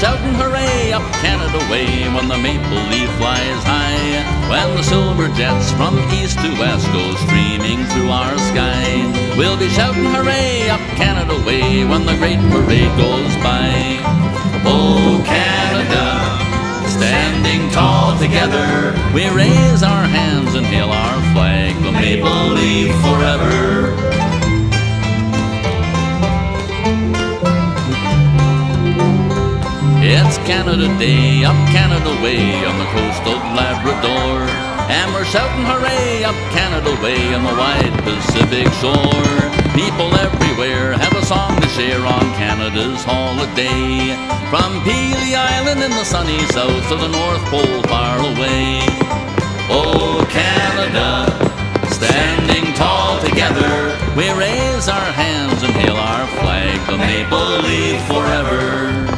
Shouting hooray up Canada way when the maple leaf flies high, when the silver jets from east to west go streaming through our sky. We'll be shouting hooray up Canada way when the great parade goes by. Oh Canada, standing tall together, we raise our hands and hail our flag, the maple leaf forever. It's Canada Day, up Canada way on the coast of Labrador, and we're shouting hooray up Canada way on the wide Pacific shore. People everywhere have a song to share on Canada's holiday, from Peely Island in the sunny south to the North Pole far away. Oh Canada, standing tall together, we raise our hands and hail our flag, the maple leaf forever.